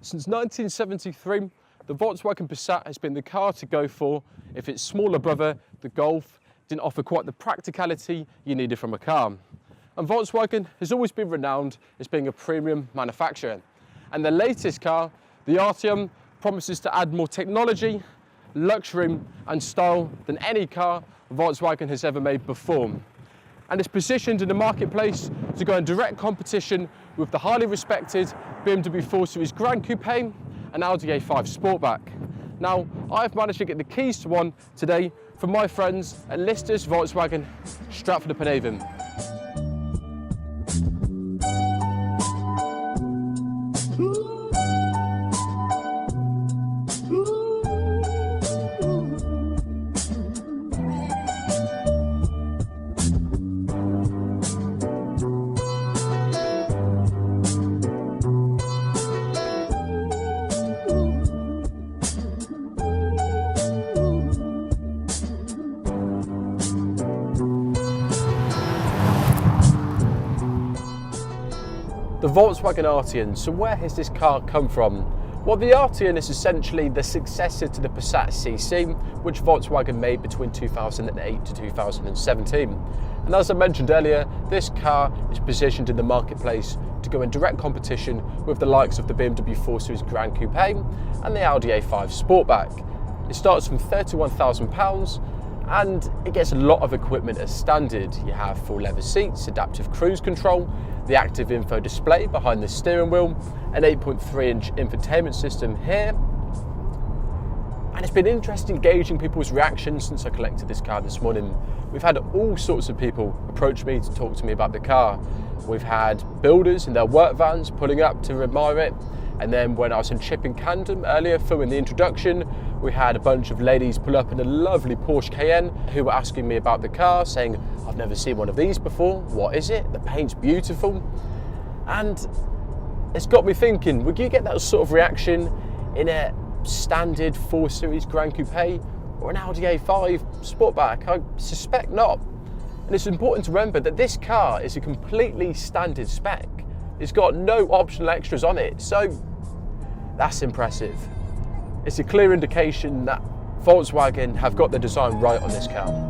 Since 1973, the Volkswagen Passat has been the car to go for if its smaller brother, the Golf, didn't offer quite the practicality you needed from a car. And Volkswagen has always been renowned as being a premium manufacturer. And the latest car, the Arteon, promises to add more technology, luxury and style than any car Volkswagen has ever made before. And it's positioned in the marketplace to go in direct competition with the highly respected BMW 4 Series Gran Coupe and Audi A5 Sportback. Now, I've managed to get the keys to one today from my friends at Listers Volkswagen Stratford-upon-Avon. The Volkswagen Arteon. So where has this car come from? Well, the Arteon is essentially the successor to the Passat CC, which Volkswagen made between 2008 to 2017. And as I mentioned earlier, this car is positioned in the marketplace to go in direct competition with the likes of the BMW 4 Series Gran Coupe and the Audi A5 Sportback. It starts from £31,000 and it gets a lot of equipment as standard. You have full leather seats, adaptive cruise control, the active info display behind the steering wheel, an 8.3-inch infotainment system here. And it's been interesting gauging people's reactions since I collected this car this morning. We've had all sorts of people approach me to talk to me about the car. We've had builders in their work vans pulling up to admire it. And then when I was in Chipping Camden earlier filming the introduction, we had a bunch of ladies pull up in a lovely Porsche Cayenne who were asking me about the car, saying, I've never seen one of these before, what is it? The paint's beautiful. And it's got me thinking, would you get that sort of reaction in a standard 4 Series Gran Coupe or an Audi A5 Sportback? I suspect not. And it's important to remember that this car is a completely standard spec. It's got no optional extras on it, so that's impressive. It's a clear indication that Volkswagen have got the design right on this car.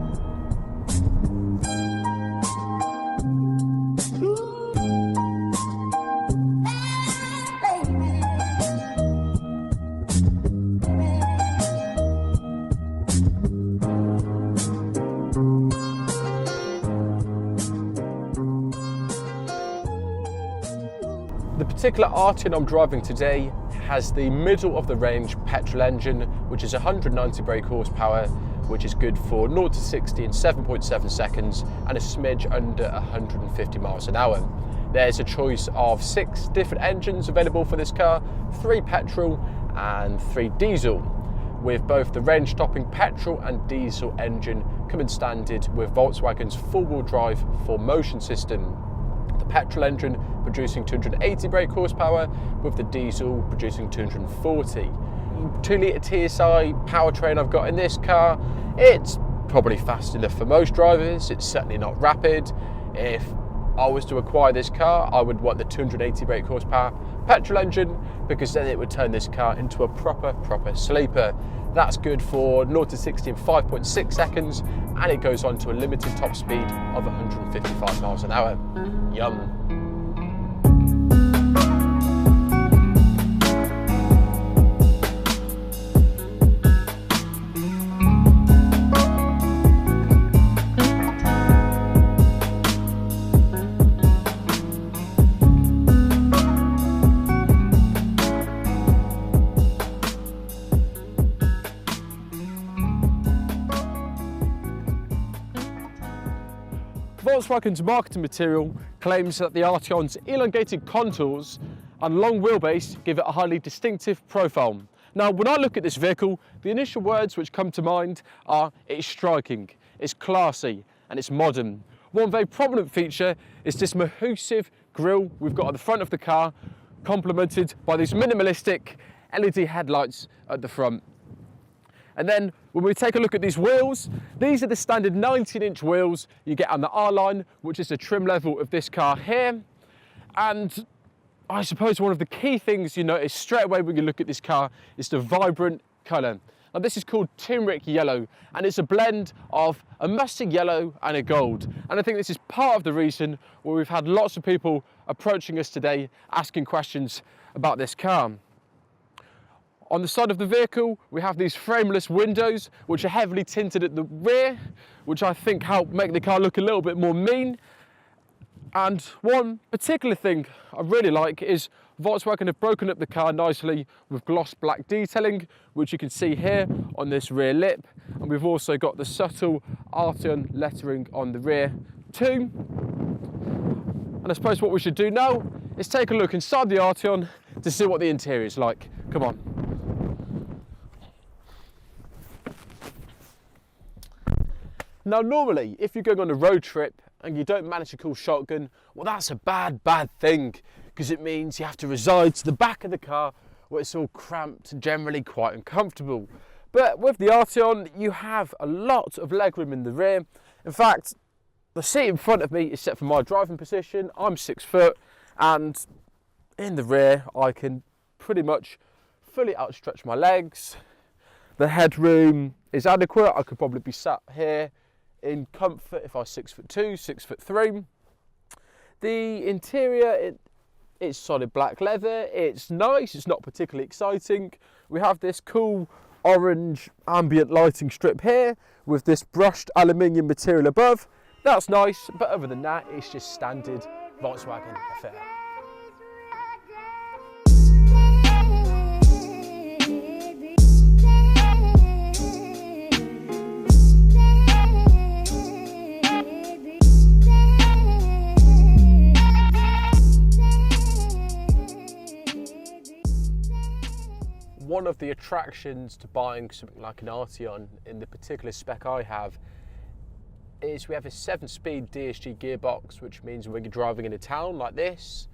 The particular Arteon I'm driving today has the middle of the range petrol engine, which is 190 brake horsepower, which is good for 0 to 60 in 7.7 seconds and a smidge under 150 miles an hour. There's a choice of 6 different engines available for this car, 3 petrol and 3 diesel, with both the range-topping petrol and diesel engine coming standard with Volkswagen's four-wheel drive 4Motion system. The petrol engine producing 280 brake horsepower, with the diesel producing 240. 2-litre TSI powertrain I've got in this car. It's probably fast enough for most drivers. It's certainly not rapid. If I was to acquire this car, I would want the 280 brake horsepower petrol engine, because then it would turn this car into a proper sleeper. That's good for 0 to 60 in 5.6 seconds, and it goes on to a limited top speed of 155 miles an hour. Yum. Volkswagen's marketing material claims that the Arteon's elongated contours and long wheelbase give it a highly distinctive profile. Now, when I look at this vehicle, the initial words which come to mind are it's striking, it's classy, and it's modern. One very prominent feature is this mahoosive grille we've got at the front of the car, complemented by these minimalistic LED headlights at the front. And then when we take a look at these wheels, these are the standard 19-inch wheels you get on the R-Line, which is the trim level of this car here. And I suppose one of the key things you notice straight away when you look at this car is the vibrant colour. Now this is called turmeric yellow, and it's a blend of a mustard yellow and a gold. And I think this is part of the reason why we've had lots of people approaching us today asking questions about this car. On the side of the vehicle, we have these frameless windows, which are heavily tinted at the rear, which I think help make the car look a little bit more mean. And one particular thing I really like is Volkswagen have broken up the car nicely with gloss black detailing, which you can see here on this rear lip. And we've also got the subtle Arteon lettering on the rear too. And I suppose what we should do now is take a look inside the Arteon to see what the interior is like. Come on. Now normally, if you're going on a road trip and you don't manage to call shotgun, well that's a bad thing, because it means you have to reside to the back of the car where it's all cramped and generally quite uncomfortable. But with the Arteon, you have a lot of legroom in the rear. In fact, the seat in front of me is set for my driving position. I'm 6 foot, and in the rear I can pretty much fully outstretch my legs. The headroom is adequate. I could probably be sat here in comfort if I was 6'2", 6'3". The interior, it's solid black leather. It's nice, it's not particularly exciting. We have this cool orange ambient lighting strip here with this brushed aluminium material above. That's nice, but other than that, it's just standard Volkswagen affair. One of the attractions to buying something like an Arteon in the particular spec I have is we have a 7-speed DSG gearbox, which means when you're driving in a town like this,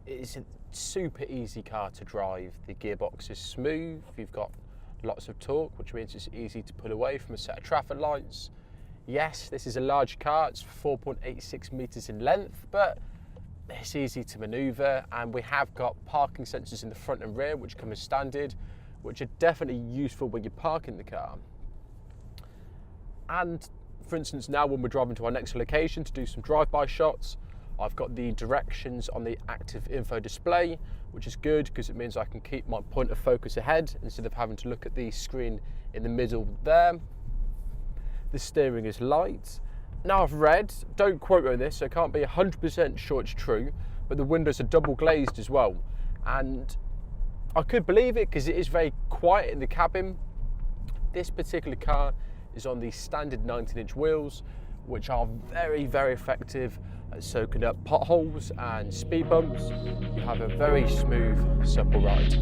it's a super easy car to drive. The gearbox is smooth, you've got lots of torque, which means it's easy to pull away from a set of traffic lights. Yes, this is a large car, it's 4.86 metres in length, but it's easy to manoeuvre, and we have got parking sensors in the front and rear which come as standard, which are definitely useful when you're parking the car. And for instance, now when we're driving to our next location to do some drive-by shots, I've got the directions on the active info display, which is good because it means I can keep my point of focus ahead instead of having to look at the screen in the middle there. The steering is light. Now I've read, don't quote me on this, so I can't be 100% sure it's true, but the windows are double glazed as well. And I could believe it because it is very quiet in the cabin. This particular car is on the standard 19-inch wheels, which are very effective at soaking up potholes and speed bumps. You have a very smooth, supple ride.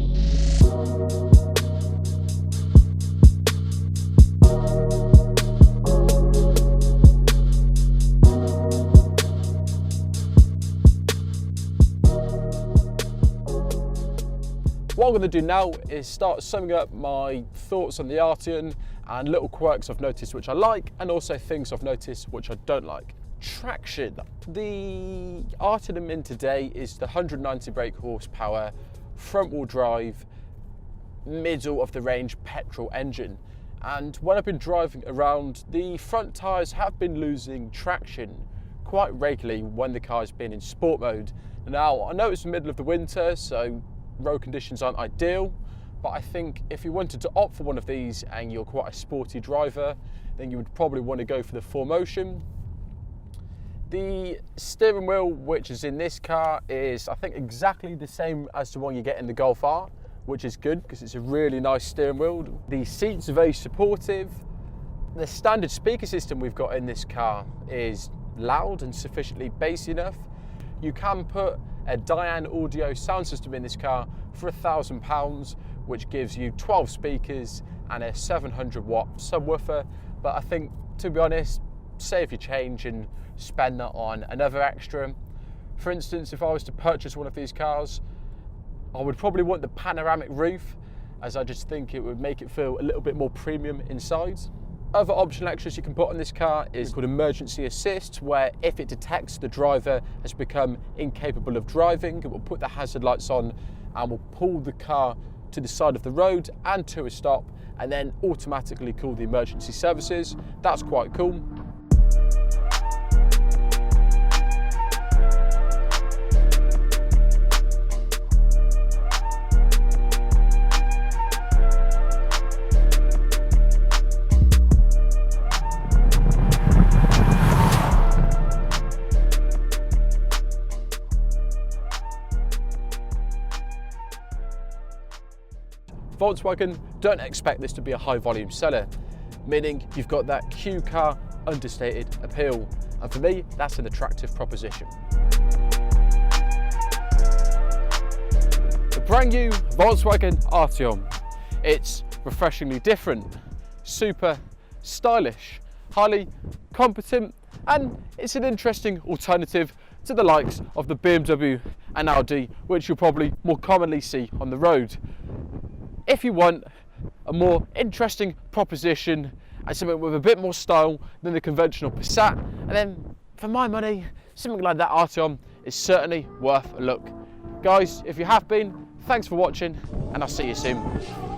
What I'm going to do now is start summing up my thoughts on the Arteon and little quirks I've noticed which I like, and also things I've noticed which I don't like. Traction. The Arteon I'm in today is the 190 brake horsepower, front wheel drive, middle of the range petrol engine. And when I've been driving around, the front tyres have been losing traction quite regularly when the car's been in sport mode. Now, I know it's the middle of the winter, so road conditions aren't ideal, but I think if you wanted to opt for one of these and you're quite a sporty driver, then you would probably want to go for the 4Motion. The steering wheel, which is in this car, is I think exactly the same as the one you get in the Golf R, which is good because it's a really nice steering wheel. The seats are very supportive. The standard speaker system we've got in this car is loud and sufficiently bass enough. You can put a Diane audio sound system in this car for £1,000, which gives you 12 speakers and a 700 watt subwoofer. But I think, to be honest, save your change and spend that on another extra. For instance, if I was to purchase one of these cars, I would probably want the panoramic roof, as I just think it would make it feel a little bit more premium inside. Other optional extras you can put on this car is called emergency assist, where if it detects the driver has become incapable of driving, it will put the hazard lights on and will pull the car to the side of the road and to a stop, and then automatically call the emergency services. That's quite cool. Volkswagen don't expect this to be a high volume seller, meaning you've got that Q car understated appeal, and for me that's an attractive proposition. The brand new Volkswagen Arteon. It's refreshingly different, super stylish, highly competent, and it's an interesting alternative to the likes of the BMW and Audi, which you'll probably more commonly see on the road. If you want a more interesting proposition and something with a bit more style than the conventional Passat, and then for my money, something like that Arteon is certainly worth a look. Guys, if you have been, thanks for watching, and I'll see you soon.